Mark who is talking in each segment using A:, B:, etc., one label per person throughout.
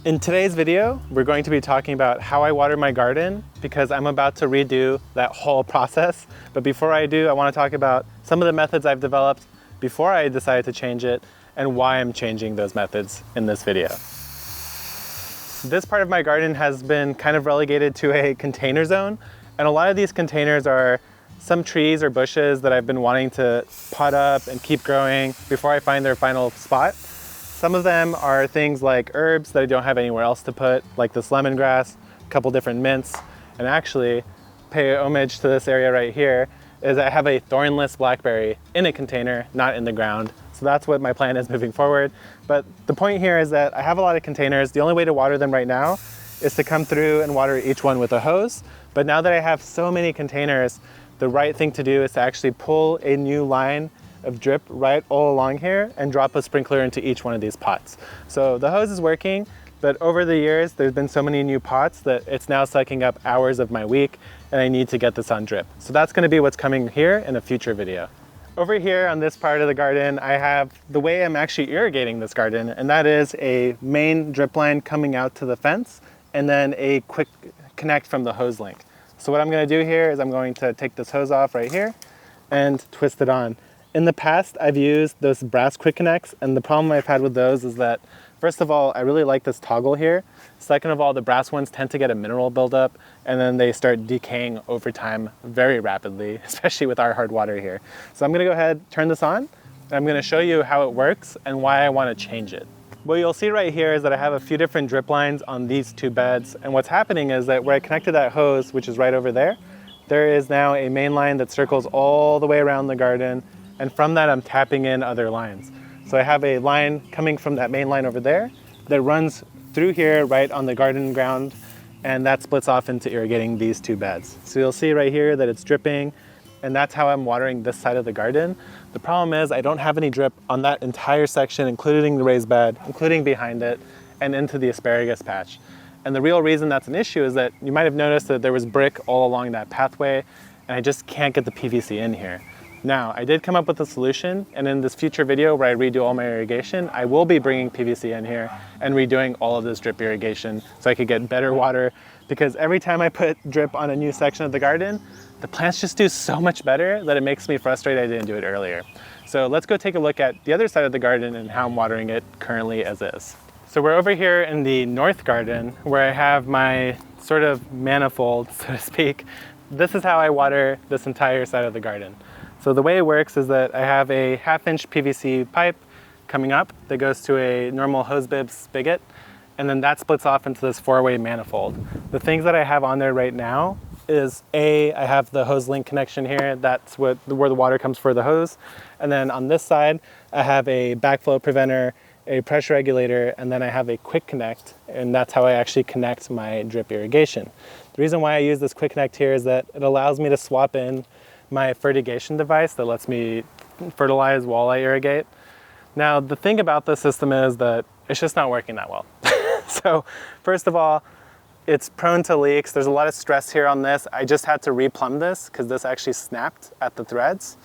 A: In today's video, we're going to be talking about how I water my garden because I'm about to redo that whole process. But before I do, I want to talk about some of the methods I've developed before I decided to change it and why I'm changing those methods in this video. This part of my garden has been kind of relegated to a container zone, and a lot of these containers are some trees or bushes that I've been wanting to pot up and keep growing before I find their final spot. Some of them are things like herbs that I don't have anywhere else to put, like this lemongrass, a couple different mints, and actually, pay homage to this area right here, is I have a thornless blackberry in a container, not in the ground. So that's what my plan is moving forward. But the point here is that I have a lot of containers. The only way to water them right now is to come through and water each one with a hose. But now that I have so many containers, the right thing to do is to actually pull a new line of drip right all along here and drop a sprinkler into each one of these pots. So the hose is working, but over the years, there's been so many new pots that it's now sucking up hours of my week, and I need to get this on drip. So that's gonna be what's coming here in a future video. Over here on this part of the garden, I have the way I'm actually irrigating this garden, and that is a main drip line coming out to the fence, and then a quick connect from the hose link. So what I'm gonna do here is I'm going to take this hose off right here and twist it on. In the past, I've used those brass quick connects, and the problem I've had with those is that, first of all, I really like this toggle here. Second of all, the brass ones tend to get a mineral buildup, and then they start decaying over time very rapidly, especially with our hard water here. So I'm gonna go ahead, turn this on, and I'm gonna show you how it works and why I wanna change it. What you'll see right here is that I have a few different drip lines on these two beds, and what's happening is that where I connected that hose, which is right over there, there is now a main line that circles all the way around the garden, and from that I'm tapping in other lines. So I have a line coming from that main line over there that runs through here right on the garden ground, and that splits off into irrigating these two beds. So you'll see right here that it's dripping, and that's how I'm watering this side of the garden. The problem is I don't have any drip on that entire section, including the raised bed, including behind it, and into the asparagus patch. And the real reason that's an issue is that you might have noticed that there was brick all along that pathway, and I just can't get the PVC in here. Now, I did come up with a solution, and in this future video where I redo all my irrigation, I will be bringing PVC in here and redoing all of this drip irrigation so I could get better water, because every time I put drip on a new section of the garden, the plants just do so much better that it makes me frustrated I didn't do it earlier. So let's go take a look at the other side of the garden and how I'm watering it currently as is. So we're over here in the north garden where I have my sort of manifold, so to speak. This is how I water this entire side of the garden. So the way it works is that I have a 1/2-inch PVC pipe coming up that goes to a normal hose bib spigot, and then that splits off into this 4-way manifold. The things that I have on there right now is I have the hose link connection here. That's where the water comes for the hose. And then on this side, I have a backflow preventer, a pressure regulator, and then I have a quick connect, and that's how I actually connect my drip irrigation. The reason why I use this quick connect here is that it allows me to swap in my fertigation device that lets me fertilize while I irrigate. Now, the thing about this system is that it's just not working that well. So, first of all, it's prone to leaks. There's a lot of stress here on this. I just had to replumb this because this actually snapped at the threads.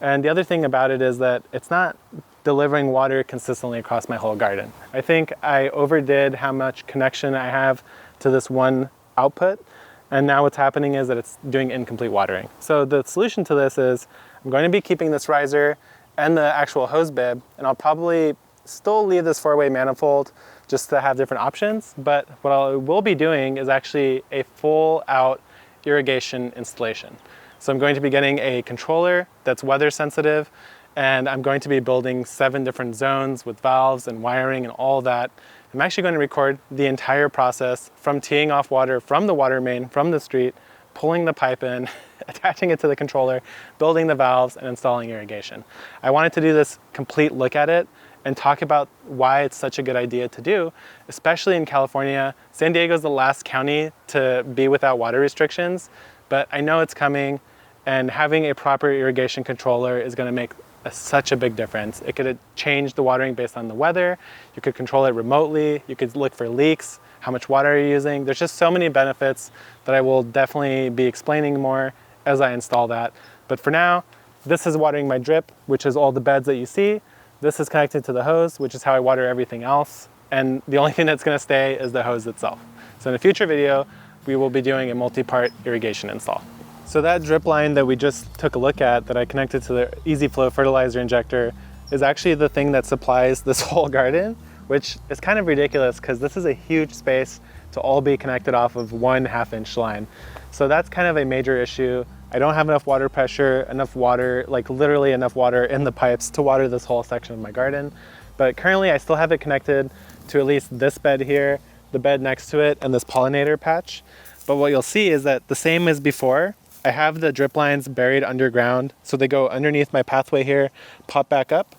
A: And the other thing about it is that it's not delivering water consistently across my whole garden. I think I overdid how much connection I have to this one output. And now what's happening is that it's doing incomplete watering. So the solution to this is I'm going to be keeping this riser and the actual hose bib, and I'll probably still leave this 4-way manifold just to have different options. But what I will be doing is actually a full out irrigation installation. So I'm going to be getting a controller that's weather sensitive, and I'm going to be building 7 different zones with valves and wiring and all that. I'm actually going to record the entire process from teeing off water from the water main, from the street, pulling the pipe in, attaching it to the controller, building the valves, and installing irrigation. I wanted to do this complete look at it and talk about why it's such a good idea to do, especially in California. San Diego is the last county to be without water restrictions, but I know it's coming, and having a proper irrigation controller is going to make such a big difference. It could change the watering based on the weather. You could control it remotely. You could look for leaks, how much water are you using. There's just so many benefits that I will definitely be explaining more as I install that. But for now, this is watering my drip, which is all the beds that you see. This is connected to the hose, which is how I water everything else. and the only thing that's going to stay is the hose itself. So in a future video, we will be doing a multi-part irrigation install. So that drip line that we just took a look at that I connected to the Easy Flow fertilizer injector is actually the thing that supplies this whole garden, which is kind of ridiculous because this is a huge space to all be connected off of 1/2 inch line. So that's kind of a major issue. I don't have enough water pressure, enough water, like literally enough water in the pipes to water this whole section of my garden. But currently I still have it connected to at least this bed here, the bed next to it, and this pollinator patch. But what you'll see is that the same as before, I have the drip lines buried underground. So they go underneath my pathway here, pop back up.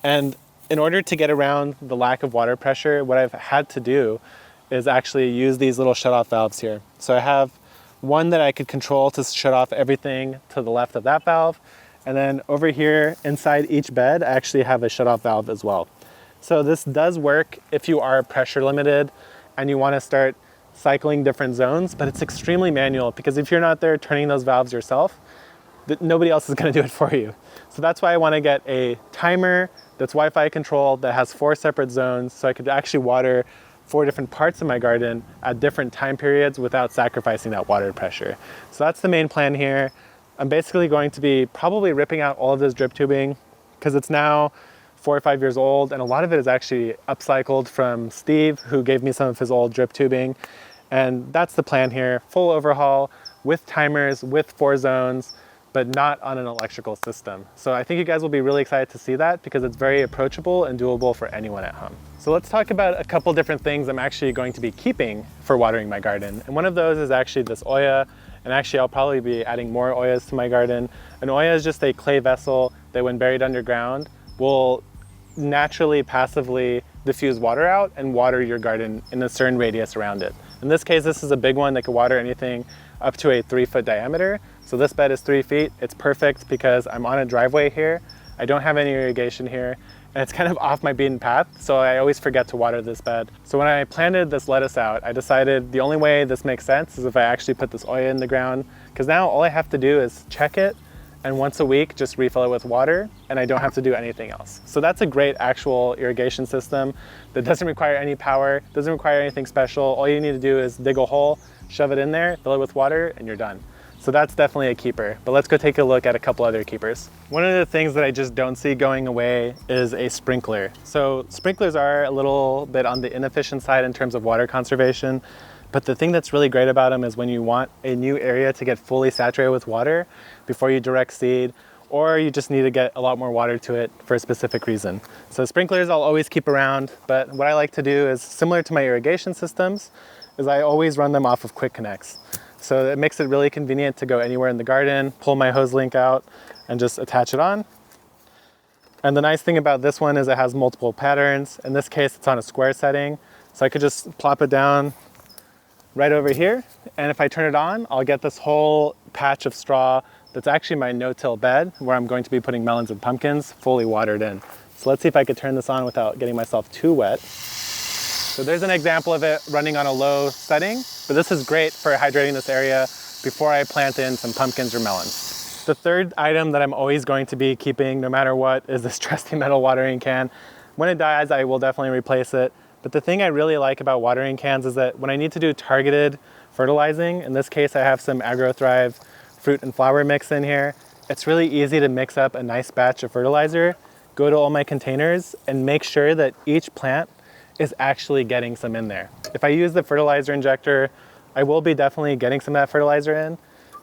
A: And in order to get around the lack of water pressure, what I've had to do is actually use these little shutoff valves here. So I have one that I could control to shut off everything to the left of that valve. And then over here inside each bed, I actually have a shutoff valve as well. So this does work if you are pressure limited and you want to start cycling different zones, but it's extremely manual because if you're not there turning those valves yourself, nobody else is going to do it for you. So that's why I want to get a timer that's Wi-Fi controlled that has 4 separate zones so I could actually water 4 different parts of my garden at different time periods without sacrificing that water pressure. So that's the main plan here. I'm basically going to be probably ripping out all of this drip tubing because it's now 4 or 5 years old, and a lot of it is actually upcycled from Steve, who gave me some of his old drip tubing. And that's the plan here, full overhaul with timers, with 4 zones, but not on an electrical system. So I think you guys will be really excited to see that because it's very approachable and doable for anyone at home. So let's talk about a couple different things I'm actually going to be keeping for watering my garden. And one of those is actually this Olla, and actually I'll probably be adding more Ollas to my garden. An Olla is just a clay vessel that when buried underground will naturally, passively diffuse water out and water your garden in a certain radius around it. In this case, this is a big one that could water anything up to a 3-foot diameter. So this bed is 3 feet. It's perfect because I'm on a driveway here. I don't have any irrigation here, and it's kind of off my beaten path, so I always forget to water this bed. So when I planted this lettuce out, I decided the only way this makes sense is if I actually put this Olla in the ground, because now all I have to do is check it and once a week just refill it with water, and I don't have to do anything else. So that's a great actual irrigation system that doesn't require any power, doesn't require anything special. All you need to do is dig a hole, shove it in there, fill it with water, and you're done. So that's definitely a keeper, but let's go take a look at a couple other keepers. One of the things that I just don't see going away is a sprinkler. So sprinklers are a little bit on the inefficient side in terms of water conservation, but the thing that's really great about them is when you want a new area to get fully saturated with water before you direct seed, or you just need to get a lot more water to it for a specific reason. So sprinklers I'll always keep around, but what I like to do is similar to my irrigation systems, is I always run them off of quick connects. So it makes it really convenient to go anywhere in the garden, pull my hose link out and just attach it on. And the nice thing about this one is it has multiple patterns. In this case, it's on a square setting. So I could just plop it down right over here. And if I turn it on, I'll get this whole patch of straw that's actually my no-till bed where I'm going to be putting melons and pumpkins fully watered in. So let's see if I could turn this on without getting myself too wet. So there's an example of it running on a low setting, but this is great for hydrating this area before I plant in some pumpkins or melons. The third item that I'm always going to be keeping no matter what is this trusty metal watering can. When it dies, I will definitely replace it. But the thing I really like about watering cans is that when I need to do targeted fertilizing, in this case I have some AgroThrive fruit and flower mix in here, it's really easy to mix up a nice batch of fertilizer, go to all my containers, and make sure that each plant is actually getting some in there. If I use the fertilizer injector, I will be definitely getting some of that fertilizer in,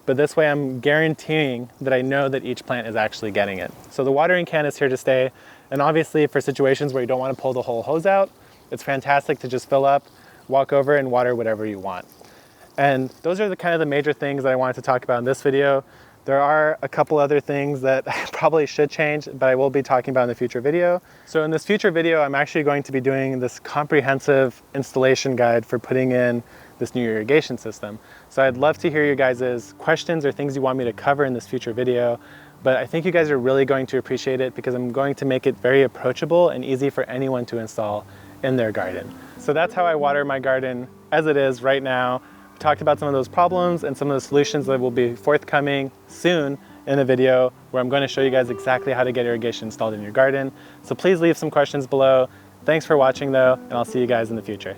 A: but this way I'm guaranteeing that I know that each plant is actually getting it. So the watering can is here to stay, and obviously for situations where you don't want to pull the whole hose out, it's fantastic to just fill up, walk over and water whatever you want. And those are the kind of the major things that I wanted to talk about in this video. There are a couple other things that I probably should change, but I will be talking about in the future video. So in this future video, I'm actually going to be doing this comprehensive installation guide for putting in this new irrigation system. So I'd love to hear your guys' questions or things you want me to cover in this future video. But I think you guys are really going to appreciate it because I'm going to make it very approachable and easy for anyone to install in their garden. So that's how I water my garden as it is right now. Talked about some of those problems and some of the solutions that will be forthcoming soon in a video where I'm going to show you guys exactly how to get irrigation installed in your garden. So please leave some questions below. Thanks for watching though, and I'll see you guys in the future.